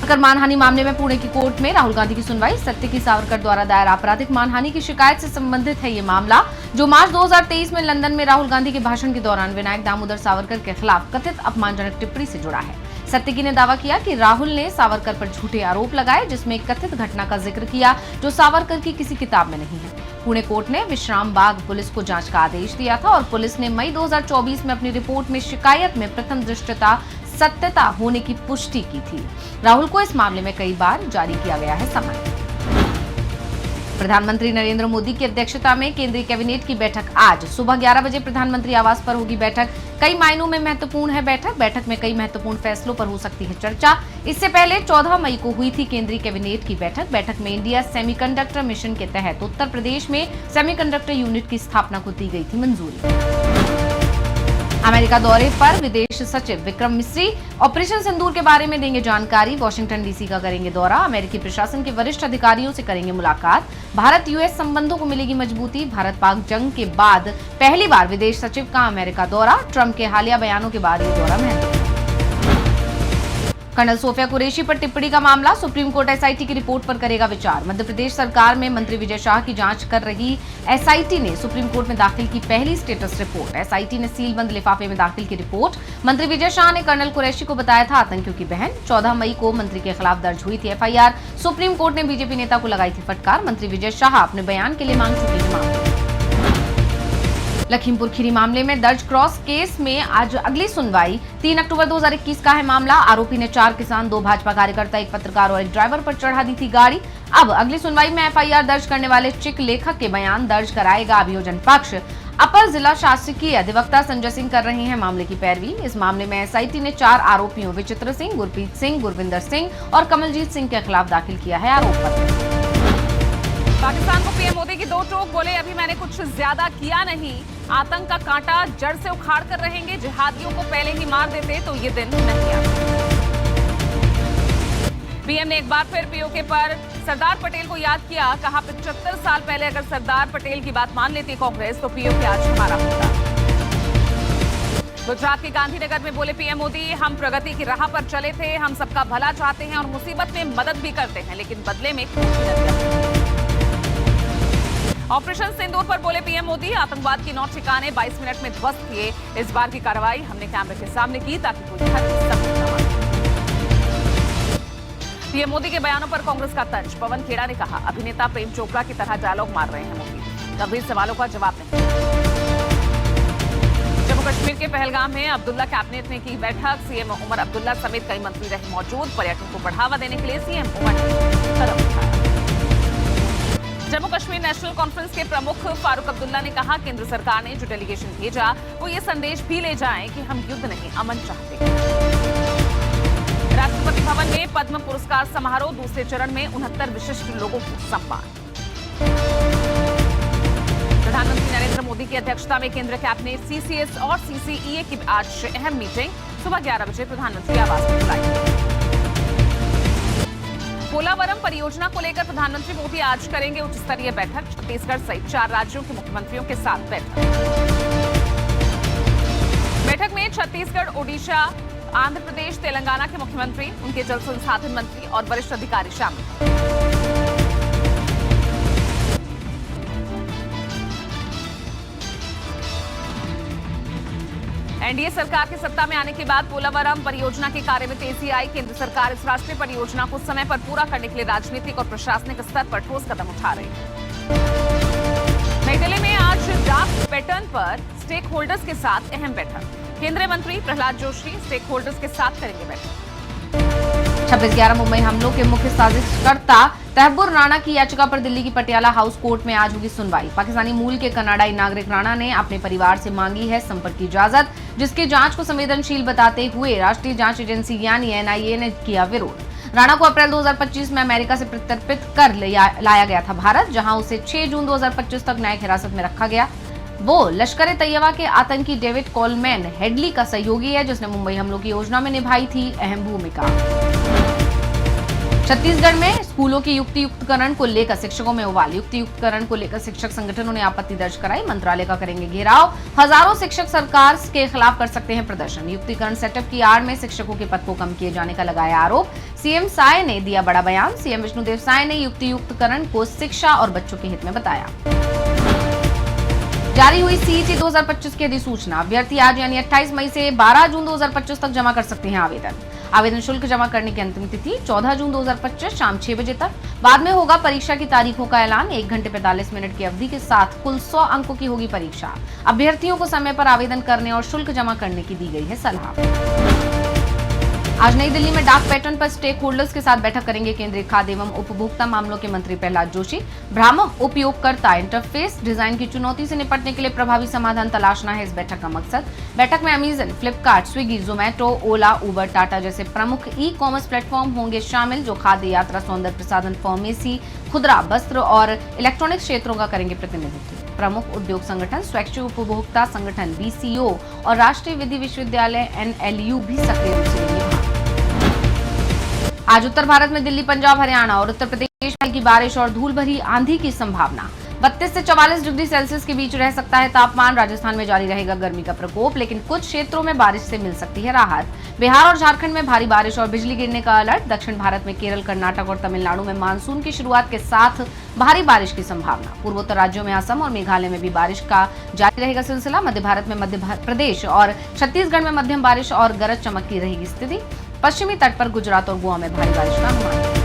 सावरकर मानहानि मामले में पुणे की कोर्ट में राहुल गांधी की सुनवाई। सत्य की सावरकर द्वारा दायर आपराधिक मानहानि की शिकायत से संबंधित है ये मामला, जो मार्च 2023 में लंदन में राहुल गांधी के भाषण के दौरान विनायक दामोदर सावरकर के खिलाफ कथित अपमानजनक टिप्पणी से जुड़ा है। सत्य ने दावा किया कि राहुल ने सावरकर पर झूठे आरोप लगाए, जिसमें एक कथित घटना का जिक्र किया जो सावरकर की किसी किताब में नहीं है। पुणे कोर्ट ने विश्राम बाग पुलिस को जांच का आदेश दिया था और पुलिस ने मई 2024 में अपनी रिपोर्ट में शिकायत में प्रथम दृष्टया सत्यता होने की पुष्टि की थी। राहुल को इस मामले में कई बार जारी किया गया है समन। प्रधानमंत्री नरेंद्र मोदी की अध्यक्षता में केंद्रीय कैबिनेट की बैठक आज सुबह 11 बजे प्रधानमंत्री आवास पर होगी। बैठक कई मायनों में महत्वपूर्ण है। बैठक में कई महत्वपूर्ण फैसलों पर हो सकती है चर्चा। इससे पहले 14 मई को हुई थी केंद्रीय कैबिनेट की बैठक। बैठक में इंडिया सेमीकंडक्टर मिशन के तहत उत्तर प्रदेश में सेमीकंडक्टर यूनिट की स्थापना को दी गई थी मंजूरी। अमेरिका दौरे पर विदेश सचिव विक्रम मिस्री ऑपरेशन सिंदूर के बारे में देंगे जानकारी। वॉशिंगटन डीसी का करेंगे दौरा। अमेरिकी प्रशासन के वरिष्ठ अधिकारियों से करेंगे मुलाकात। भारत यूएस संबंधों को मिलेगी मजबूती। भारत पाक जंग के बाद पहली बार विदेश सचिव का अमेरिका दौरा। ट्रंप के हालिया बयानों के बाद ये दौरा महत्वपूर्ण। कर्नल सोफिया कुरैशी पर टिप्पणी का मामला, सुप्रीम कोर्ट एसआईटी की रिपोर्ट पर करेगा विचार। मध्य प्रदेश सरकार में मंत्री विजय शाह की जांच कर रही एसआईटी ने सुप्रीम कोर्ट में दाखिल की पहली स्टेटस रिपोर्ट। एसआईटी ने सीलबंद लिफाफे में दाखिल की रिपोर्ट। मंत्री विजय शाह ने कर्नल कुरैशी को बताया था आतंकियों की बहन। 14 मई को मंत्री के खिलाफ दर्ज हुई थी एफआईआर। सुप्रीम कोर्ट ने बीजेपी नेता को लगाई थी फटकार। मंत्री विजय शाह अपने बयान के लिए मांग चुके हैं मामले। लखीमपुर खीरी मामले में दर्ज क्रॉस केस में आज अगली सुनवाई 3 अक्टूबर 2021 का है मामला। आरोपी ने 4 किसान, 2 भाजपा कार्यकर्ता, 1 पत्रकार और 1 ड्राइवर पर चढ़ा दी थी गाड़ी। अब अगली सुनवाई में एफआईआर दर्ज करने वाले चिक लेखक के बयान दर्ज कराएगा अभियोजन पक्ष। अपर जिला शासकीय अधिवक्ता संजय सिंह कर रहे हैं मामले की पैरवी। इस मामले में एसआईटी ने 4 आरोपियों विचित्र सिंह, गुरप्रीत सिंह, गुरविंदर सिंह और कमलजीत सिंह के खिलाफ दाखिल किया है आरोप पत्र। पाकिस्तान को पीएम मोदी की 2 टोक, बोले अभी मैंने कुछ ज्यादा किया नहीं। आतंक का कांटा जड़ से उखाड़ कर रहेंगे। जिहादियों को पहले ही मार देते तो ये दिन नहीं आता। पीएम ने एक बार फिर पीओके पर सरदार पटेल को याद किया। कहा 75 साल पहले अगर सरदार पटेल की बात मान लेती कांग्रेस तो पीओके आज हमारा होता। गुजरात के गांधीनगर में बोले पीएम मोदी, हम प्रगति की राह पर चले थे। हम सबका भला चाहते हैं और मुसीबत में मदद भी करते हैं, लेकिन बदले में ऑपरेशन सिंदूर पर बोले पीएम मोदी, आतंकवाद की 9 ठिकाने 22 मिनट में ध्वस्त किए। इस बार की कार्रवाई हमने कैमरे के सामने की ताकि कोई पीएम मोदी के बयानों पर कांग्रेस का तंज। पवन खेड़ा ने कहा अभिनेता प्रेम चोपड़ा की तरह डायलॉग मार रहे हैं मोदी, गंभीर सवालों का जवाब नहीं। जम्मू कश्मीर के पहलगाम में अब्दुल्ला कैबिनेट ने की बैठक। सीएम उमर अब्दुल्ला समेत कई मंत्री रहे मौजूद। पर्यटन को बढ़ावा देने के लिए सीएम उमर ने कदम उठाया। जम्मू कश्मीर नेशनल कॉन्फ्रेंस के प्रमुख फारूक अब्दुल्ला ने कहा केंद्र सरकार ने जो डेलीगेशन भेजा वो ये संदेश भी ले जाए कि हम युद्ध नहीं अमन चाहते। राष्ट्रपति भवन में पद्म पुरस्कार समारोह, दूसरे चरण में 69 विशिष्ट लोगों को सम्मान। प्रधानमंत्री नरेंद्र मोदी की अध्यक्षता में केंद्रीय कैबिनेट, सीसीएस और सीसीईए की आज अहम मीटिंग सुबह 11 बजे प्रधानमंत्री आवास में बुलाई। पोलावरम परियोजना को लेकर प्रधानमंत्री मोदी आज करेंगे उच्च स्तरीय बैठक। छत्तीसगढ़ सहित 4 राज्यों के मुख्यमंत्रियों के साथ बैठक में छत्तीसगढ़, ओडिशा, आंध्र प्रदेश, तेलंगाना के मुख्यमंत्री, उनके जल संसाधन मंत्री और वरिष्ठ अधिकारी शामिल। एनडीए सरकार के सत्ता में आने के बाद पोलावरम परियोजना के कार्य में तेजी आई। केंद्र सरकार इस राष्ट्रीय परियोजना को समय पर पूरा करने के लिए राजनीतिक और प्रशासनिक स्तर पर ठोस कदम उठा रही है। नई दिल्ली में आज डाक पैटर्न पर स्टेक होल्डर्स के साथ अहम बैठक। केंद्रीय मंत्री प्रहलाद जोशी स्टेक होल्डर्स के साथ करेंगे बैठक। 26/11 मुंबई हमलों के मुख्य साजिशकर्ता तहब्बुर राणा की याचिका पर दिल्ली की पटियाला हाउस कोर्ट में आज होगी सुनवाई। पाकिस्तानी मूल के कनाडाई नागरिक राणा ने अपने परिवार से मांगी है संपर्क की इजाजत, जिसकी जांच को संवेदनशील बताते हुए राष्ट्रीय जांच एजेंसी यानी एनआईए ने किया विरोध। राणा को अप्रैल 2025 में अमेरिका से प्रत्यर्पित कर लाया गया था भारत, जहां उसे 6 जून 2025 तक न्यायिक हिरासत में रखा गया। वो लश्कर तैयबा के आतंकी डेविड कोलमैन हेडली का सहयोगी है, जिसने मुंबई हमलों की योजना में निभाई थी अहम भूमिका। छत्तीसगढ़ में स्कूलों की युक्तियुक्तकरण को लेकर शिक्षकों में उबाल। युक्तियुक्तकरण को लेकर शिक्षक संगठनों ने आपत्ति दर्ज कराई। मंत्रालय का करेंगे घेराव। हजारों शिक्षक सरकार के खिलाफ कर सकते हैं प्रदर्शन। युक्तिकरण सेटअप की आड़ में शिक्षकों के पद को कम किए जाने का लगाया आरोप। सीएम साय ने दिया बड़ा बयान। सीएम विष्णुदेव साय ने युक्तियुक्तकरण को शिक्षा और बच्चों के हित में बताया। जारी हुई सीईटी 2025 की अधिसूचना। अभ्यर्थी आज यानी 28 मई से 12 जून 2025 तक जमा कर सकते हैं आवेदन। आवेदन शुल्क जमा करने की अंतिम तिथि 14 जून 2025 शाम 6 बजे तक। बाद में होगा परीक्षा की तारीखों का ऐलान। 1 घंटे 45 मिनट की अवधि के साथ कुल 100 अंकों की होगी परीक्षा। अभ्यर्थियों को समय पर आवेदन करने और शुल्क जमा करने की दी गई है सलाह। आज नई दिल्ली में डाक पैटर्न पर स्टेक होल्डर्स के साथ बैठक करेंगे केंद्रीय खाद्य एवं उपभोक्ता मामलों के मंत्री प्रहलाद जोशी। भ्रामक उपयोगकर्ता इंटरफेस डिजाइन की चुनौती से निपटने के लिए प्रभावी समाधान तलाशना है इस बैठक का मकसद। बैठक में अमेजन, फ्लिपकार्ट, स्विगी, जोमेटो, ओला, उबर, टाटा जैसे प्रमुख ई कॉमर्स प्लेटफॉर्म होंगे शामिल, जो खाद्य, यात्रा, सौंदर्य प्रसाधन, फार्मेसी, खुदरा, वस्त्र और इलेक्ट्रॉनिक्स क्षेत्रों का करेंगे प्रतिनिधित्व। प्रमुख उद्योग संगठन, स्वैच्छिक उपभोक्ता संगठन बीसीओ और राष्ट्रीय विधि विश्वविद्यालय एनएलयू भी सक्रिय रूप से लेंगे भाग। आज उत्तर भारत में दिल्ली, पंजाब, हरियाणा और उत्तर प्रदेश में की बारिश और धूल भरी आंधी की संभावना। 32 से 44 डिग्री सेल्सियस के बीच रह सकता है तापमान। राजस्थान में जारी रहेगा गर्मी का प्रकोप, लेकिन कुछ क्षेत्रों में बारिश से मिल सकती है राहत। बिहार और झारखंड में भारी बारिश और बिजली गिरने का अलर्ट। दक्षिण भारत में केरल, कर्नाटक और तमिलनाडु में मानसून की शुरुआत के साथ भारी बारिश की संभावना। पूर्वोत्तर राज्यों में असम और मेघालय में भी बारिश का जारी रहेगा सिलसिला। मध्य भारत में मध्य प्रदेश और छत्तीसगढ़ में मध्यम बारिश और गरज चमक की रहेगी स्थिति। पश्चिमी तट पर गुजरात और गोवा में भारी बारिश का अनुमान।